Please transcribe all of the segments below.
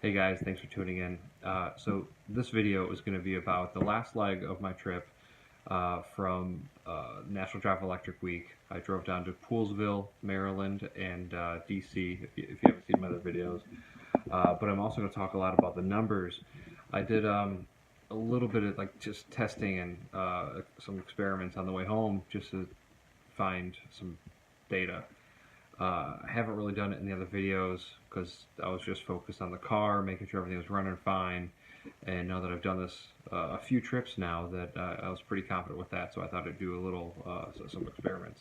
Hey guys, thanks for tuning in. So this video is going to be about the last leg of my trip from National Drive Electric Week. I drove down to Poolesville, Maryland, and DC, if you haven't seen my other videos. But I'm also going to talk a lot about the numbers. I did a little bit of just testing and some experiments on the way home just to find some data. I haven't really done it in the other videos because I was just focused on the car, making sure everything was running fine. And now that I've done this a few trips now, that I was pretty confident with that, so I thought I'd do a little some experiments.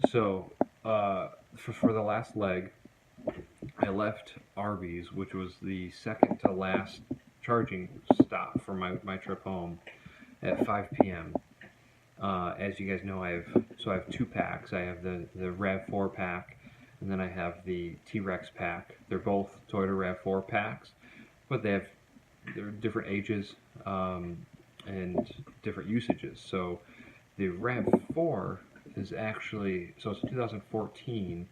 So for the last leg, I left Arby's, which was the second to last charging stop for my trip home, at 5 p.m. As you guys know, I have two packs. I have the Rav4 pack, and then I have the T-Rex pack. They're both Toyota Rav4 packs, but they're different ages and different usages. So the Rav4 is actually, so it's 2014,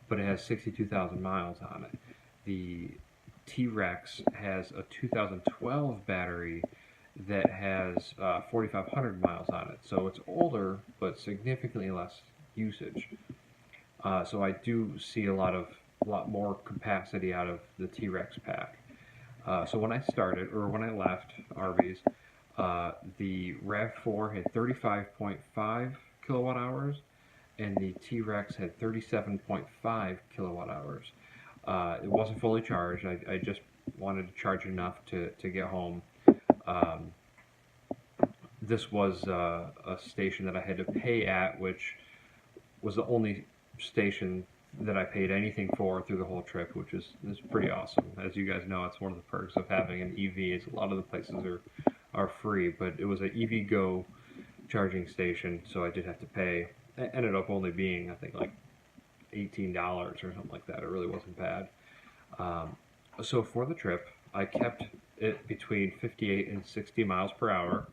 but it has 62,000 miles on it. The T-Rex has a 2012 battery that has 4,500 miles on it, so it's older but significantly less usage. So I do see a lot more capacity out of the T-Rex pack. So when I left Arby's, the Rav4 had 35.5 kilowatt hours, and the T-Rex had 37.5 kilowatt hours. It wasn't fully charged. I just wanted to charge enough to get home. This was a station that I had to pay at, which was the only station that I paid anything for through the whole trip, which is pretty awesome. As you guys know, it's one of the perks of having an EV. Is a lot of the places are free, but it was an EV Go charging station, so I did have to pay. It ended up only being, I think, like $18 or something like that. It really wasn't bad. So for the trip, I kept it between 58 and 60 miles per hour.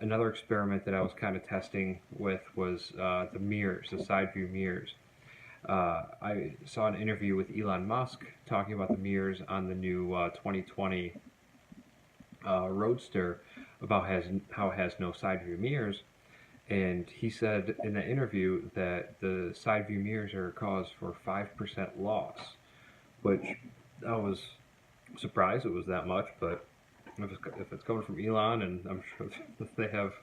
Another experiment that I was kind of testing with was the mirrors, the side view mirrors. I saw an interview with Elon Musk talking about the mirrors on the new 2020 Roadster, about how it has no side view mirrors. And he said in that interview that the side view mirrors are a cause for 5% loss, which I was surprised it was that much, but if it's coming from Elon, and I'm sure they have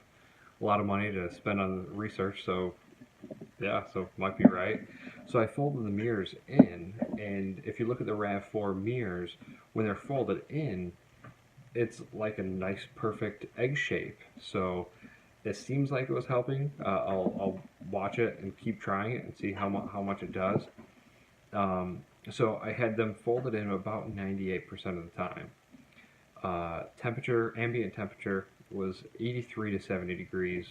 a lot of money to spend on research, so yeah, so might be right. So I folded the mirrors in, and if you look at the RAV4 mirrors, when they're folded in, it's like a nice perfect egg shape. So it seems like it was helping. I'll watch it and keep trying it and see how much it does. So I had them folded in about 98% of the time. Ambient temperature was 83 to 70 degrees,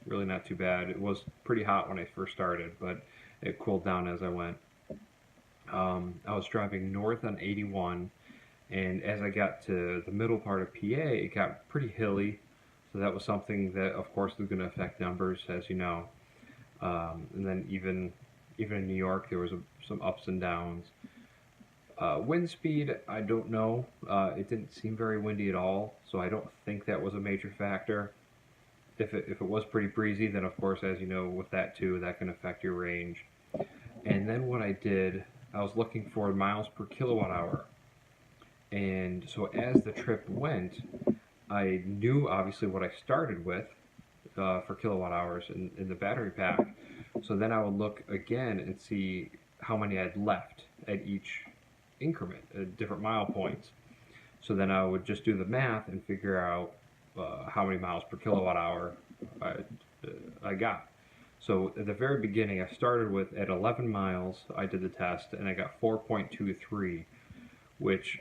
really not too bad. It was pretty hot when I first started, but it cooled down as I went. I was driving north on 81, and as I got to the middle part of PA, it got pretty hilly, so that was something that, of course, is going to affect numbers, as you know. And then even in New York, there was some ups and downs. Wind speed, I don't know. It didn't seem very windy at all, so I don't think that was a major factor. If it was pretty breezy, then of course, as you know, with that too, that can affect your range. And then what I did, I was looking for miles per kilowatt hour. And so as the trip went, I knew obviously what I started with for kilowatt hours in the battery pack. So then I would look again and see how many I'd left at each increment at different mile points. So then I would just do the math and figure out how many miles per kilowatt hour I got. So at the very beginning, I started with at 11 miles. I did the test and I got 4.23, which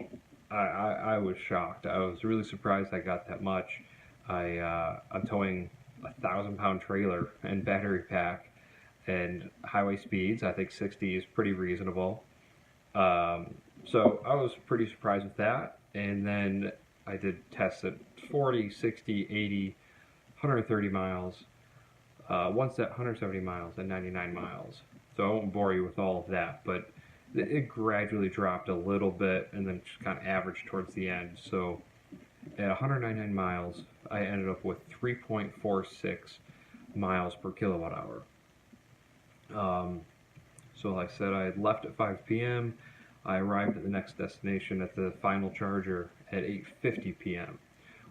I was shocked. I was really surprised I got that much. I'm towing a 1,000-pound trailer and battery pack, and highway speeds, I think 60 is pretty reasonable. So I was pretty surprised with that. And then I did tests at 40, 60, 80, 130 miles, once at 170 miles and 99 miles. So I won't bore you with all of that, but it gradually dropped a little bit and then just kind of averaged towards the end. So at 199 miles, I ended up with 3.46 miles per kilowatt hour. So like I said, I had left at 5 p.m. I arrived at the next destination at the final charger at 8:50 p.m.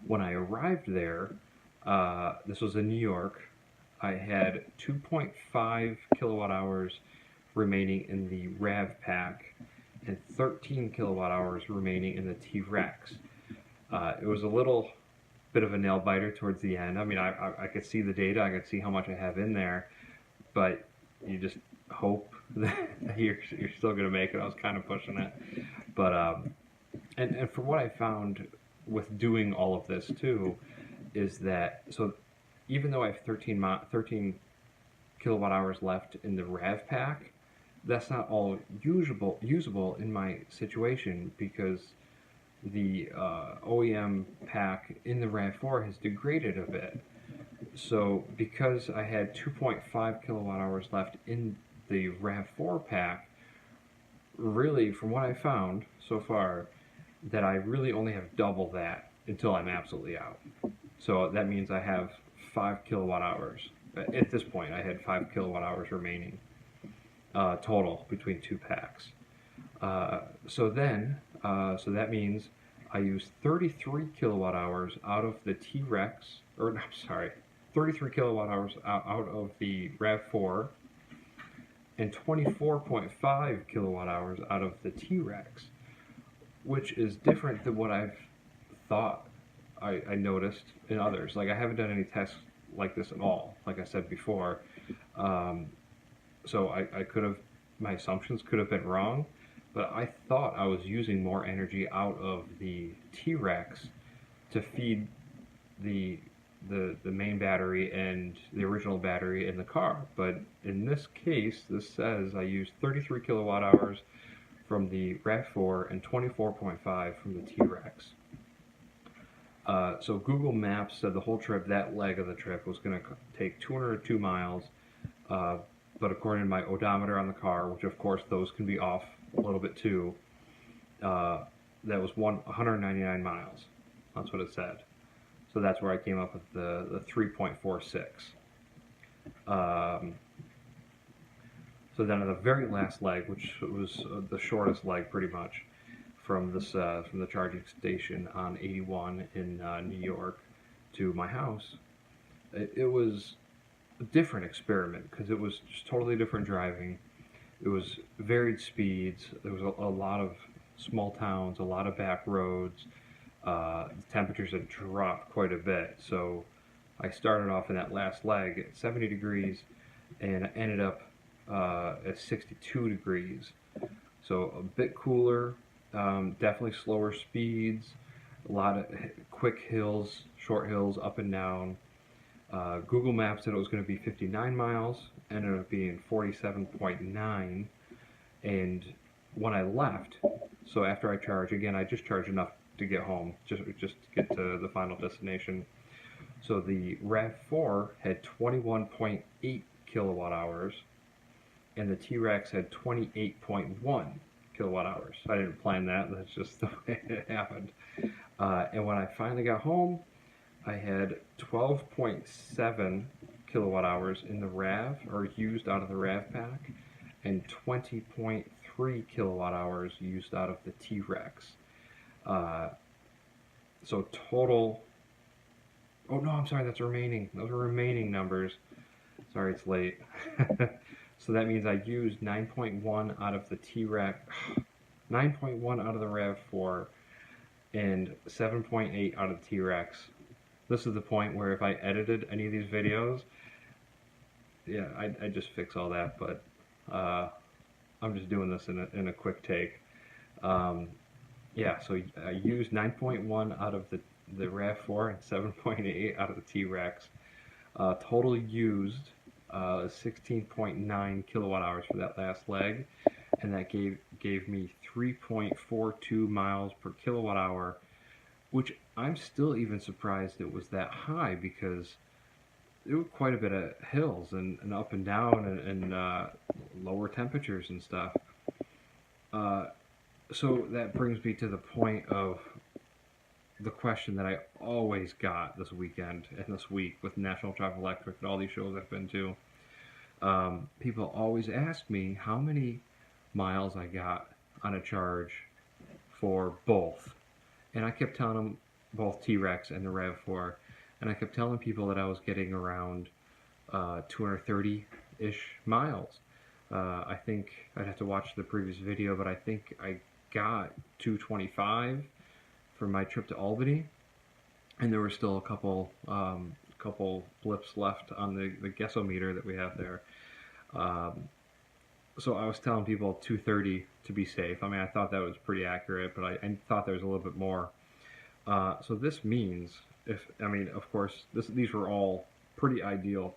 When I arrived there, this was in New York, I had 2.5 kilowatt hours remaining in the RAV pack and 13 kilowatt hours remaining in the T-Rex. It was a little bit of a nail biter towards the end. I mean, I could see the data, I could see how much I have in there, but you just hope that you're still going to make it. I was kind of pushing it. But, and for what I found with doing all of this too, is that, so even though I have 13 kilowatt hours left in the RAV pack, that's not all usable in my situation, because the OEM pack in the RAV4 has degraded a bit. So because I had 2.5 kilowatt hours left in the RAV4 pack, really, from what I found so far, that I really only have double that until I'm absolutely out. So that means I have 5 kilowatt hours. At this point, I had 5 kilowatt hours remaining total between two packs. So that means I used 33 kilowatt hours out of the T-Rex, or I'm sorry, 33 kilowatt hours out of the RAV4, and 24.5 kilowatt hours out of the T-Rex, which is different than what I've thought I noticed in others. Like, I haven't done any tests like this at all, like I said before. So I could have, my assumptions could have been wrong, but I thought I was using more energy out of the T-Rex to feed the main battery and the original battery in the car. But in this case, this says I used 33 kilowatt hours from the RAV4 and 24.5 from the T-Rex. So Google Maps said the whole trip, that leg of the trip, was going to take 202 miles, but according to my odometer on the car, which of course those can be off a little bit too, that was 199 miles. That's what it said. So that's where I came up with the 3.46. So then on the very last leg, which was the shortest leg pretty much, from the charging station on 81 in New York to my house, it was a different experiment because it was just totally different driving. It was varied speeds. There was a lot of small towns, a lot of back roads. The temperatures had dropped quite a bit, so I started off in that last leg at 70 degrees and ended up at 62 degrees. So a bit cooler. Definitely slower speeds, a lot of quick hills, short hills, up and down. Google Maps said it was going to be 59 miles, ended up being 47.9. And when I left, so after I charged, again, I just charged enough to get home, just to get to the final destination. So the RAV4 had 21.8 kilowatt hours, and the T-Rex had 28.1 kilowatt hours. I didn't plan that, that's just the way it happened. And when I finally got home, I had 12.7 kilowatt hours in the RAV, or used out of the RAV pack, and 20.3 kilowatt hours used out of the T-Rex. So total, oh no, I'm sorry, that's remaining. Those are remaining numbers. Sorry, it's late. So that means I used 9.1 out of the T-Rex, 9.1 out of the RAV4, and 7.8 out of the T-Rex. This is the point where if I edited any of these videos, yeah, I'd just fix all that, but I'm just doing this in a quick take. Yeah, so I used 9.1 out of the RAV4 and 7.8 out of the T-Rex. Total used 16.9 kilowatt hours for that last leg, and that gave me 3.42 miles per kilowatt hour, which I'm still even surprised it was that high, because there were quite a bit of hills and up and down and lower temperatures and stuff. So that brings me to the point of the question that I always got this weekend and this week with National Drive Electric and all these shows I've been to. People always ask me how many miles I got on a charge for both. And I kept telling them, both T-Rex and the Rav4, and I kept telling people that I was getting around 230-ish miles. I think I'd have to watch the previous video, but I think I got 225 for my trip to Albany, and there were still a couple blips left on the guessometer that we have there. So I was telling people 230 to be safe. I mean, I thought that was pretty accurate, but I thought there was a little bit more. So this means, of course, these were all pretty ideal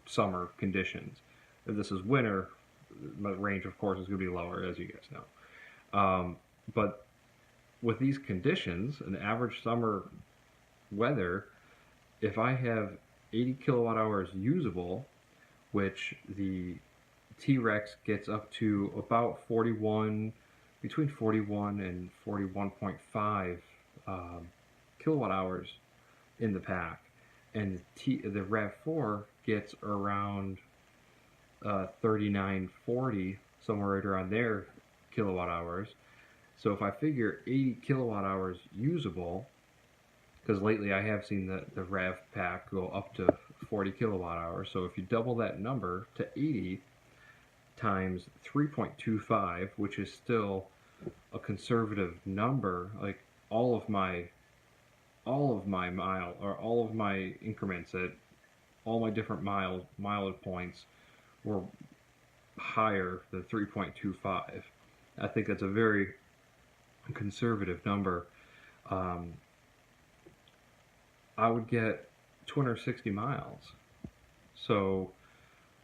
summer conditions. If this is winter, the range, of course, is going to be lower, as you guys know. But with these conditions, an average summer weather, if I have 80 kilowatt hours usable, which the T-Rex gets up to about 41, between 41 and 41.5 kilowatt hours in the pack, and the Rav4 gets around 39, 40, somewhere right around there, kilowatt hours. So if I figure 80 kilowatt hours usable, because lately I have seen the Rav pack go up to 40 kilowatt hours, so if you double that number to 80 times 3.25, which is still a conservative number, like all of my increments at all my different mileage points were higher than 3.25. I think that's a very conservative number. I would get 260 miles. So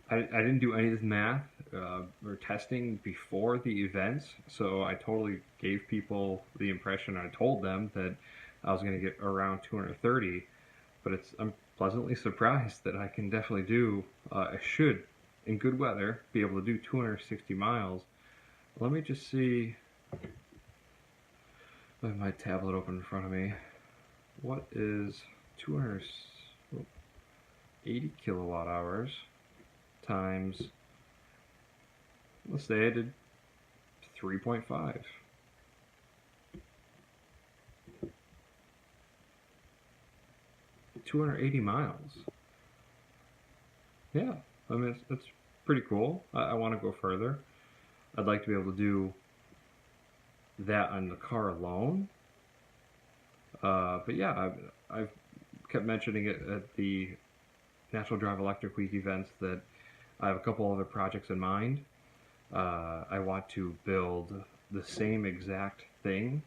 I didn't do any of this math or testing before the events, so I totally gave people the impression, I told them that I was going to get around 230, but I'm pleasantly surprised that I can definitely do, I should, in good weather, be able to do 260 miles. Let me just see, I have my tablet open in front of me. What is 280 kilowatt hours times, let's say I did 3.5. $280 miles. Yeah, I mean, it's pretty cool. I want to go further. I'd like to be able to do that on the car alone. But yeah, I've kept mentioning it at the National Drive Electric Week events that I have a couple other projects in mind. I want to build the same exact thing,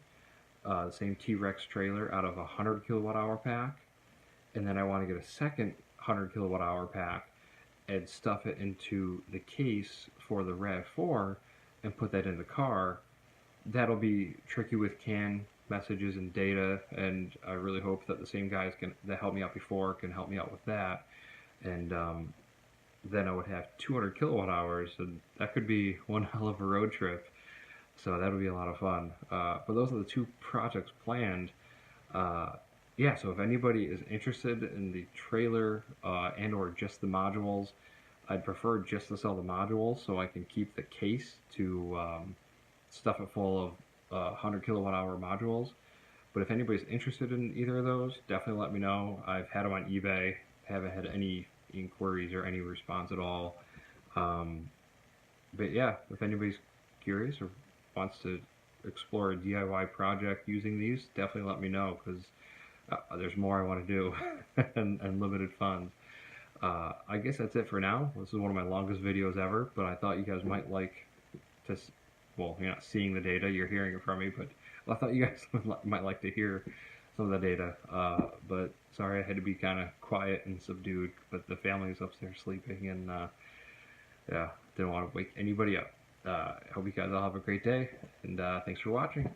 the same T-Rex trailer out of a 100 kilowatt hour pack, and then I want to get a second 100 kilowatt hour pack and stuff it into the case for the Rav4 and put that in the car. That'll be tricky with CAN messages and data, and I really hope that the same guys that helped me out before can help me out with that. And then I would have 200 kilowatt hours, and that could be one hell of a road trip. So that would be a lot of fun. But those are the two projects planned. Yeah, so if anybody is interested in the trailer and or just the modules, I'd prefer just to sell the modules so I can keep the case to stuff it full of 100 kilowatt hour modules. But if anybody's interested in either of those, definitely let me know. I've had them on eBay, haven't had any inquiries or any response at all. But yeah, if anybody's curious or wants to explore a DIY project using these, definitely let me know, because there's more I want to do and limited funds. I guess that's it for now. This is one of my longest videos ever, but I thought you guys might like to, well, you're not seeing the data, you're hearing it from me, but I thought you guys might like to hear some of the data. But sorry, I had to be kind of quiet and subdued, but the family is upstairs sleeping, and yeah, didn't want to wake anybody up. I hope you guys all have a great day, and thanks for watching.